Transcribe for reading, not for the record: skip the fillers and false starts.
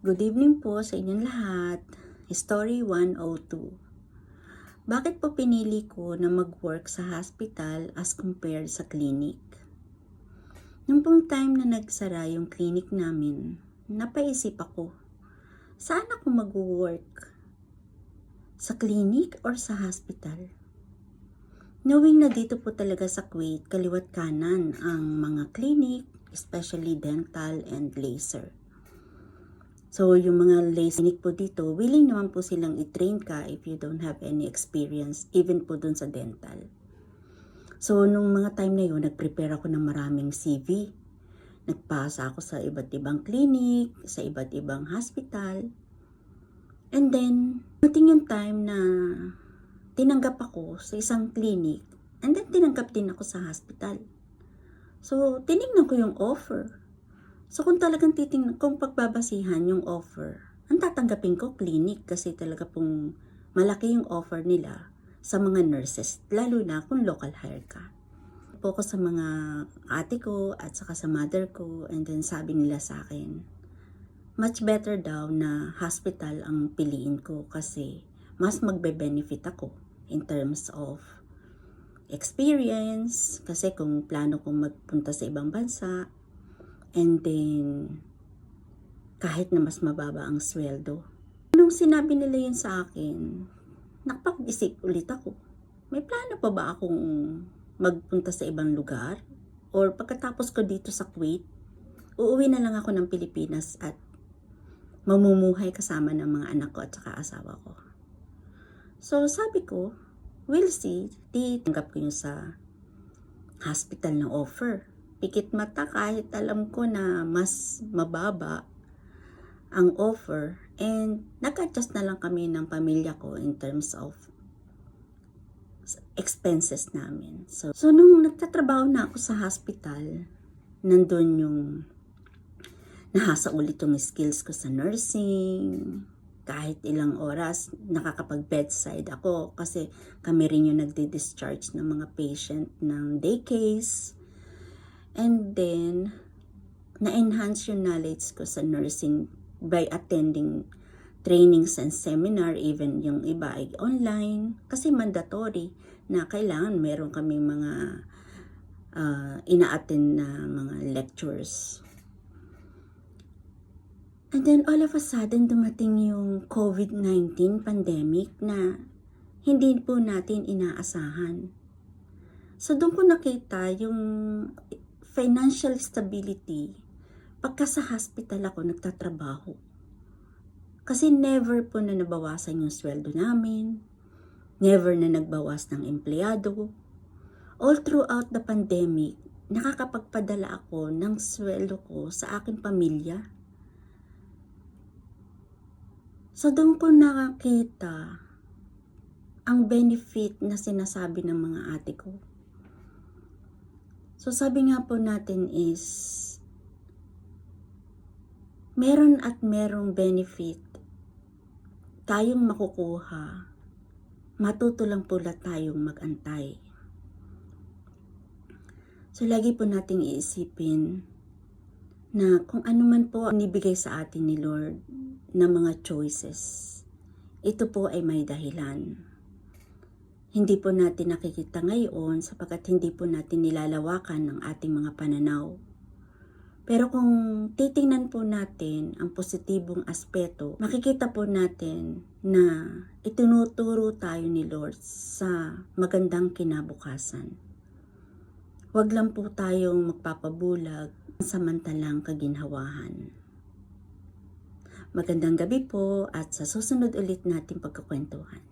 Good evening po sa inyong lahat. Story 102. Bakit po pinili ko na mag-work sa hospital as compared sa clinic? Nung pong time na nagsara yung clinic namin, napaisip ako, saan ako mag-work? Sa clinic or sa hospital? Knowing na dito po talaga sa Kuwait, kaliwat kanan ang mga clinic, especially dental and laser. So, yung mga laser clinic po dito, willing naman po silang i-train ka if you don't have any experience, even po dun sa dental. So, nung mga time na yun, nag-prepare ako ng maraming CV. Nagpasa ako sa iba't ibang clinic, sa iba't ibang hospital. And then, nating yung time na tinanggap ako sa isang clinic, and then tinanggap din ako sa hospital. So, tinignan ko yung offer. So, kung talagang kung pagbabasihan yung offer, ang tatanggapin ko clinic kasi talaga pong malaki yung offer nila sa mga nurses, lalo na kung local hire ka. Po ko sa mga ate ko at saka sa mother ko, and then sabi nila sa akin, much better daw na hospital ang piliin ko kasi mas magbe-benefit ako in terms of experience, kasi kung plano kong magpunta sa ibang bansa, and then, kahit na mas mababa ang sweldo. Nung sinabi nila yun sa akin, nakapag-isip ulit ako. May plano pa ba akong magpunta sa ibang lugar? Or pagkatapos ko dito sa Kuwait, uuwi na lang ako ng Pilipinas at mamumuhay kasama ng mga anak ko at saka asawa ko. So, sabi ko, we'll see. Titanggap ko yung sa hospital na offer. Pikit mata kahit alam ko na mas mababa ang offer, and nag-adjust na lang kami ng pamilya ko in terms of expenses namin. So nung nagtatrabaho na ako sa hospital, nandun yung nahasa ulit yung skills ko sa nursing. Kahit ilang oras, nakakapag-bedside ako kasi kami rin yung nagdi-discharge ng mga patient ng day case. And then, na-enhance yung knowledge ko sa nursing by attending trainings and seminar, even yung iba ay online. Kasi mandatory na kailangan meron kami mga ina-attend na mga lectures. And then, all of a sudden, dumating yung COVID-19 pandemic na hindi po natin inaasahan. So, doon ko nakita yung financial stability pagka sa hospital ako nagtatrabaho. Kasi never po na nabawasan yung sweldo namin, never na nagbawas ng empleyado. All throughout the pandemic, nakakapagpadala ako ng sweldo ko sa aking pamilya. So doon ko nakakita ang benefit na sinasabi ng mga ate ko. So sabi nga po natin is, meron at merong benefit tayong makukuha, matuto lang po tayong mag-antay. So lagi po nating iisipin na kung ano man po ang ibigay sa atin ni Lord na mga choices, ito po ay may dahilan. Hindi po natin nakikita ngayon sapagkat hindi po natin nilalawakan ang ating mga pananaw. Pero kung titingnan po natin ang positibong aspeto, makikita po natin na itinuturo tayo ni Lord sa magandang kinabukasan. Huwag lang po tayong magpapabulag samantalang kaginhawahan. Magandang gabi po at sa susunod ulit nating pagkukwentuhan.